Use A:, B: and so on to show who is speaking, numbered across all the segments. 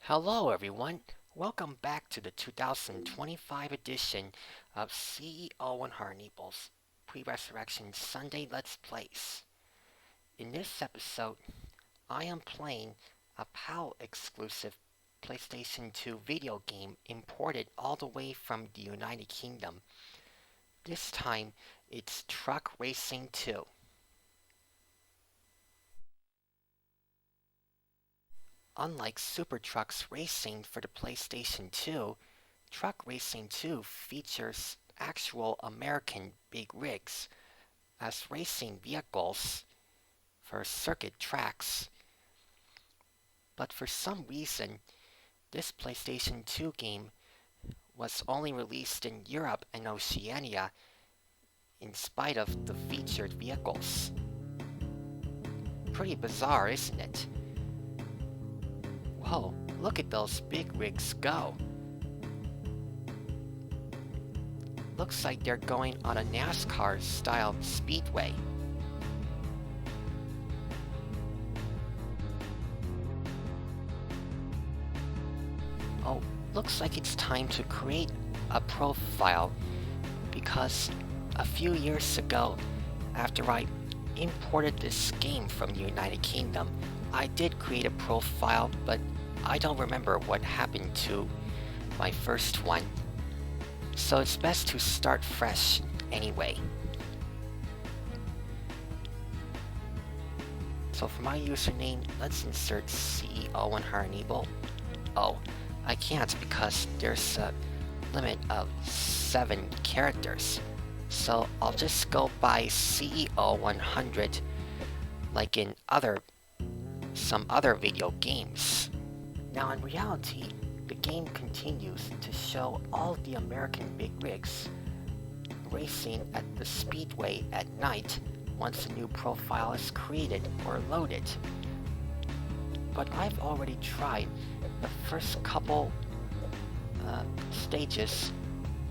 A: Hello everyone, welcome back to the 2025 edition of CEO100able's Pre-Resurrection Sunday Let's Plays. In this episode, I am playing a PAL exclusive PlayStation 2 video game imported all the way from the United Kingdom. This time, it's Truck Racing 2. Unlike Super Trucks Racing for the PlayStation 2, Truck Racing 2 features actual American big rigs as racing vehicles for circuit tracks. But for some reason, this PlayStation 2 game was only released in Europe and Oceania in spite of the featured vehicles. Pretty bizarre, isn't it? Whoa, look at those big rigs go! Looks like they're going on a NASCAR-style speedway. Oh, looks like it's time to create a profile because a few years ago, after I imported this game from the United Kingdom, I did create a profile, but I don't remember what happened to my first one. So it's best to start fresh anyway. So for my username, let's insert CEO100able. Oh, I can't because there's a limit of 7 characters. So I'll just go by CEO100 like in some other video games. Now in reality, the game continues to show all the American big rigs racing at the speedway at night once a new profile is created or loaded. But I've already tried the first couple stages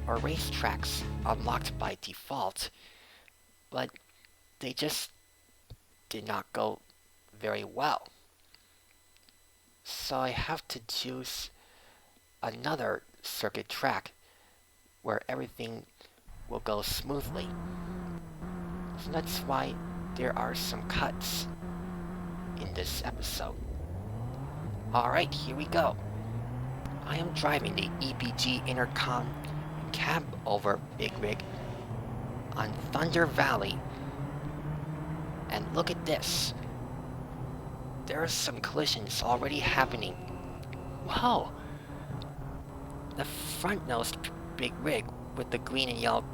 A: or racetracks unlocked by default, but they just did not go very well. So I have to choose another circuit track where everything will go smoothly. So that's why there are some cuts in this episode. Alright, here we go. I am driving the EPG Intercom cab over big rig on Thunder Valley. And look at this. There are some collisions already happening. Whoa! The front-nosed big rig with the green and yellow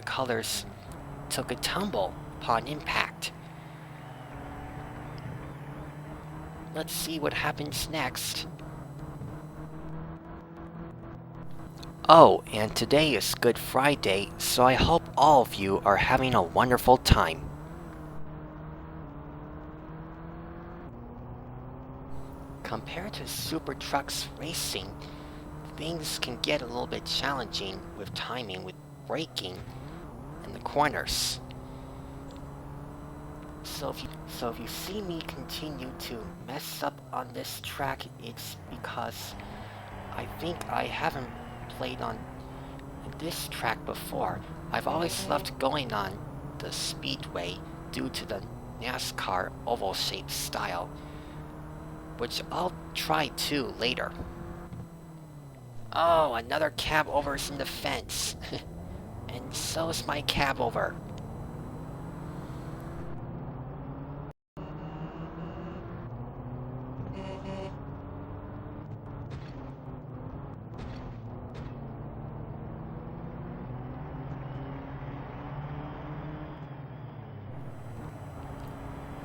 A: colors took a tumble upon impact. Let's see what happens next. Oh, and today is Good Friday, so I hope all of you are having a wonderful time. Compared to Super Trucks Racing, things can get a little bit challenging with timing with braking and the corners. So if you see me continue to mess up on this track, it's because I think I haven't played on this track before. I've always loved going on the speedway due to the NASCAR oval-shaped style, which I'll try too later. Oh, another cab over's in the fence. And so is my cab over.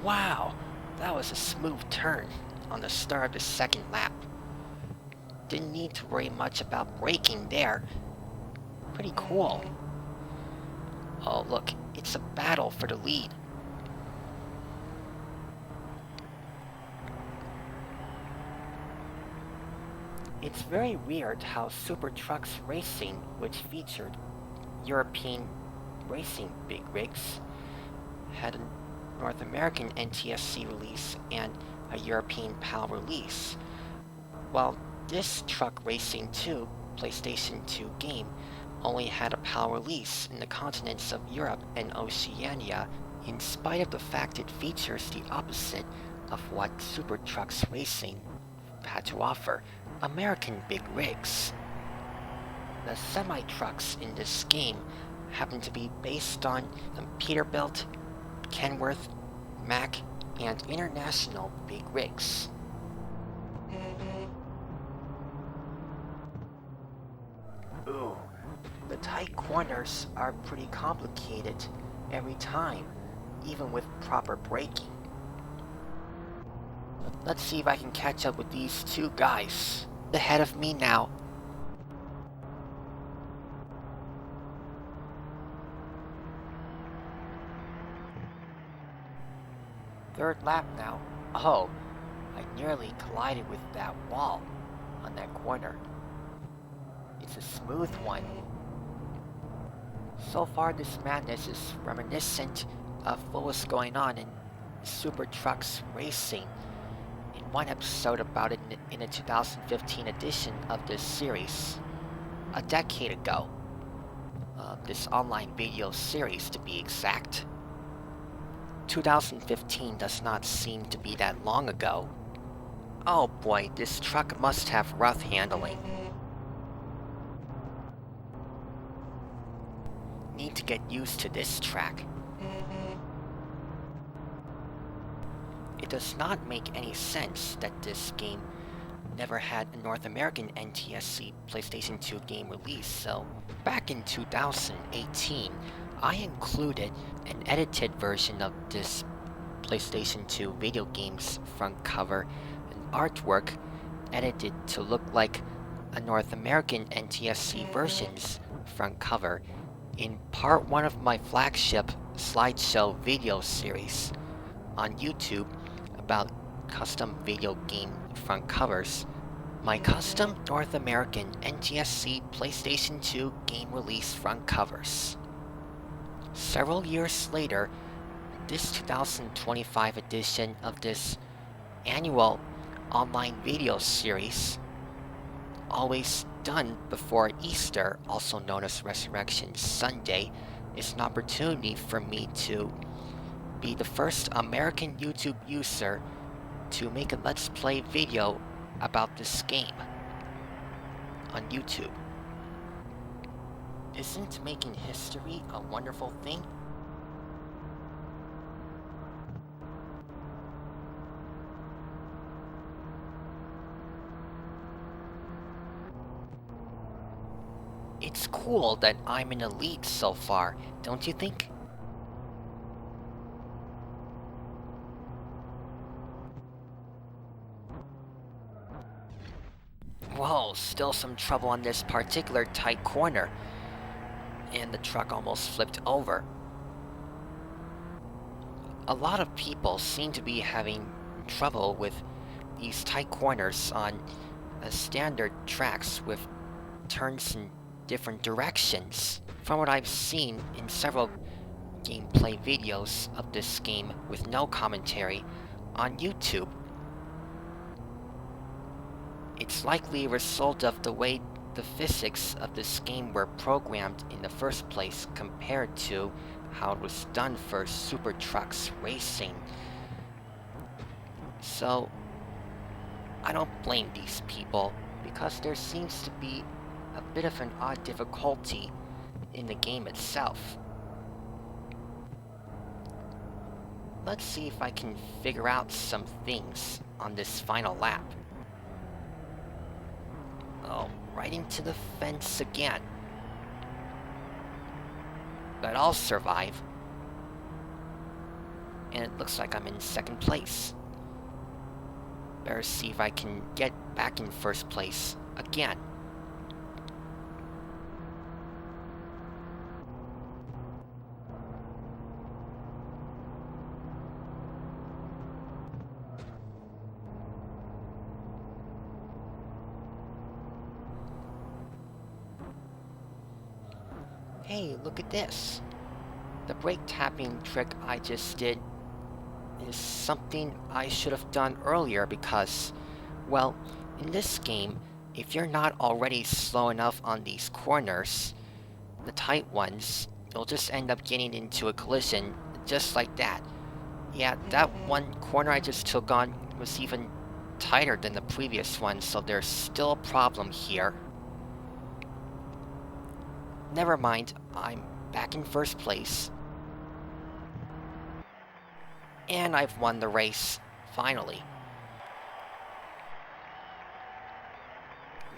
A: Wow, that was a smooth turn on the start of the second lap. Didn't need to worry much about braking there. Pretty cool. Oh look, it's a battle for the lead. It's very weird how Super Trucks Racing, which featured European racing big rigs, had a North American NTSC release and a European PAL release, Well, this Truck Racing 2 PlayStation 2 game only had a PAL release in the continents of Europe and Oceania, in spite of the fact it features the opposite of what Super Trucks Racing had to offer: American big rigs. The semi-trucks in this game happen to be based on the Peterbilt, Kenworth, Mack, and International big rigs. Ooh, the tight corners are pretty complicated every time, even with proper braking. Let's see if I can catch up with these two guys ahead of me now. Third lap now. Oh, I nearly collided with that wall on that corner. It's a smooth one. So far, this madness is reminiscent of what was going on in Super Trucks Racing. In one episode about it in the 2015 edition of this series, a decade ago. This online video series, to be exact. 2015 does not seem to be that long ago. Oh boy, this truck must have rough handling. Need to get used to this track. It does not make any sense that this game never had a North American NTSC PlayStation 2 game release, so back in 2018, I included an edited version of this PlayStation 2 video game's front cover and artwork edited to look like a North American NTSC version's front cover in part 1 of my flagship slideshow video series on YouTube about custom video game front covers. My custom North American NTSC PlayStation 2 game release front covers. Several years later, this 2025 edition of this annual online video series, always done before Easter, also known as Resurrection Sunday, is an opportunity for me to be the first American YouTube user to make a Let's Play video about this game on YouTube. Isn't making history a wonderful thing? It's cool that I'm in the lead so far, don't you think? Whoa, still some trouble on this particular tight corner. And the truck almost flipped over. A lot of people seem to be having trouble with these tight corners on standard tracks with turns in different directions. From what I've seen in several gameplay videos of this game with no commentary on YouTube, it's likely a result of the way the physics of this game were programmed in the first place compared to how it was done for Super Trucks Racing. So, I don't blame these people, because there seems to be a bit of an odd difficulty in the game itself. Let's see if I can figure out some things on this final lap. Oh, right into the fence again. But I'll survive. And it looks like I'm in second place. Better see if I can get back in first place again. Hey, look at this. The brake tapping trick I just did is something I should have done earlier because, well, In this game, if you're not already slow enough on these corners, the tight ones, you'll just end up getting into a collision just like that. Yeah, that one corner I just took on was even tighter than the previous one, so there's still a problem here. Never mind, I'm back in first place. And I've won the race, finally.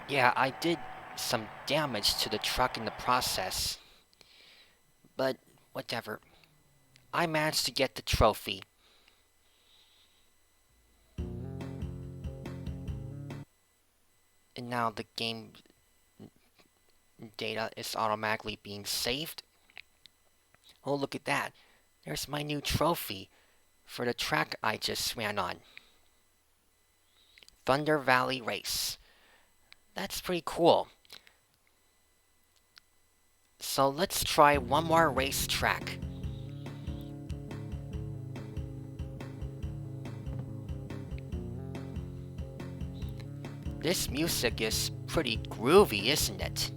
A: Yeah, I did some damage to the truck in the process. But whatever. I managed to get the trophy. And now the game data is automatically being saved. Oh, look at that. There's my new trophy for the track I just ran on. Thunder Valley Race. That's pretty cool. So let's try one more racetrack. This music is pretty groovy, isn't it?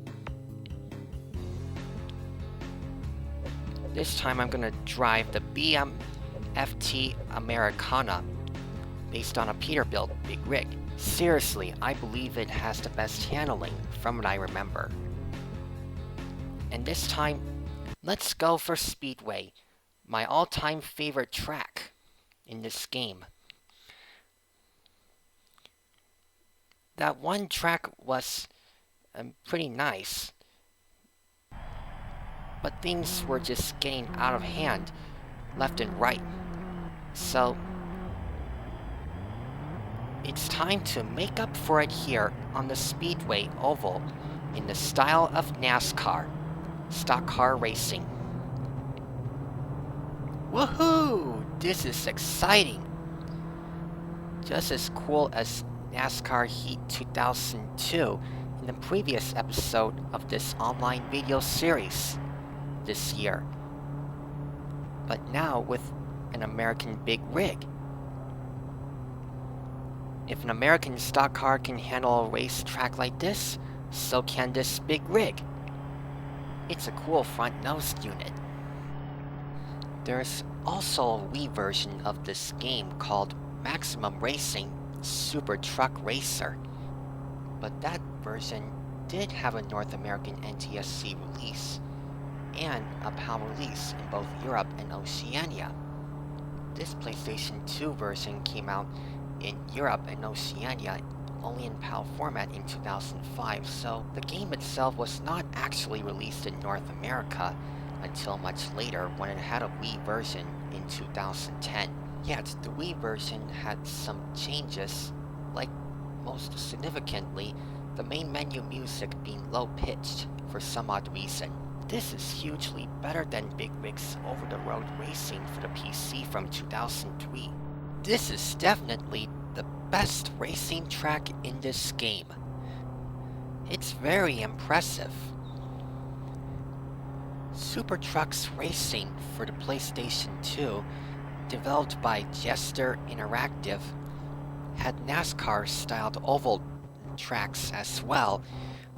A: This time I'm gonna drive the BM-FT Americana, based on a Peterbilt big rig. Seriously, I believe it has the best handling, from what I remember. And this time, let's go for Speedway, my all-time favorite track in this game. That one track was pretty nice, but things were just getting out of hand, left and right. So, it's time to make up for it here on the Speedway Oval in the style of NASCAR, stock car racing. Woohoo! This is exciting! Just as cool as NASCAR Heat 2002 in the previous episode of this online video series this year. But now with an American big rig. If an American stock car can handle a racetrack like this, so can this big rig. It's a cool front-nosed unit. There's also a Wii version of this game called Maximum Racing Super Truck Racer, but that version did have a North American NTSC release, and a PAL release in both Europe and Oceania. This PlayStation 2 version came out in Europe and Oceania only in PAL format in 2005, so the game itself was not actually released in North America until much later when it had a Wii version in 2010. Yet, the Wii version had some changes, like most significantly, the main menu music being low-pitched for some odd reason. This is hugely better than Big Rig's over-the-road racing for the PC from 2003. This is definitely the best racing track in this game. It's very impressive. Super Trucks Racing for the PlayStation 2, developed by Jester Interactive, had NASCAR-styled oval tracks as well,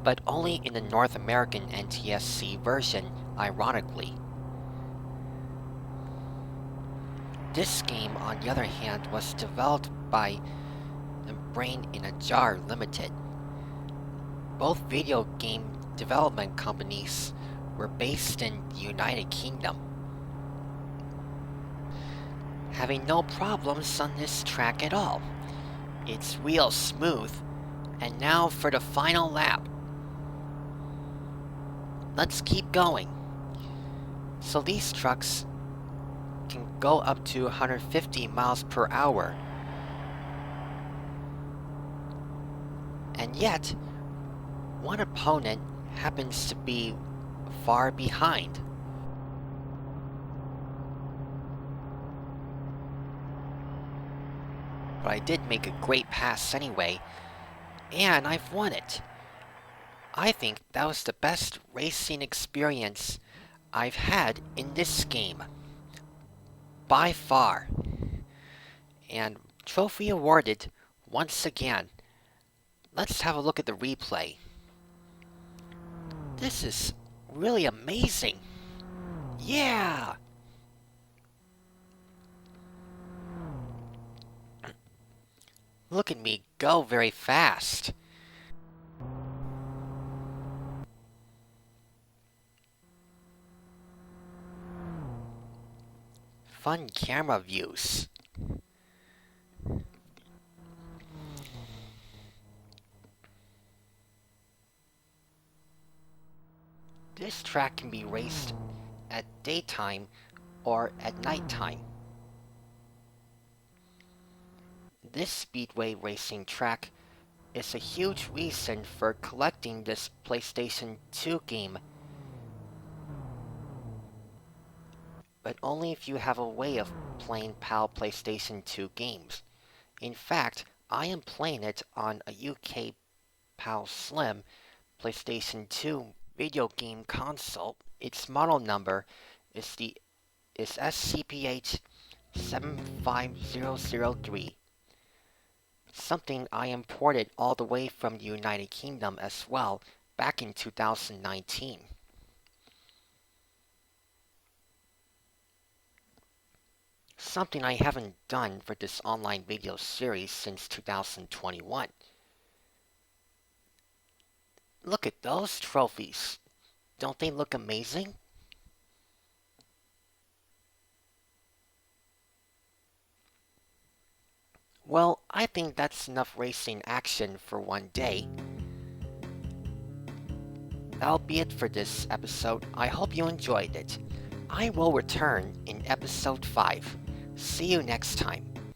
A: but only in the North American NTSC version, ironically. This game, on the other hand, was developed by Brain in a Jar Limited. Both video game development companies were based in the United Kingdom. Having no problems on this track at all. It's real smooth. And now for the final lap. Let's keep going. So these trucks can go up to 150 miles per hour. And yet, one opponent happens to be far behind. But I did make a great pass anyway, and I've won it. I think that was the best racing experience I've had in this game. By far. And trophy awarded once again. Let's have a look at the replay. This is really amazing. Yeah! Look at me go very fast. Fun camera views. This track can be raced at daytime or at nighttime. This speedway racing track is a huge reason for collecting this PlayStation 2 game, but only if you have a way of playing PAL PlayStation 2 games. In fact, I am playing it on a UK PAL Slim PlayStation 2 video game console. Its model number is SCPH 75003. Something I imported all the way from the United Kingdom as well back in 2019. Something I haven't done for this online video series since 2021. Look at those trophies. Don't they look amazing? Well, I think that's enough racing action for one day. That'll be it for this episode. I hope you enjoyed it. I will return in episode 5. See you next time.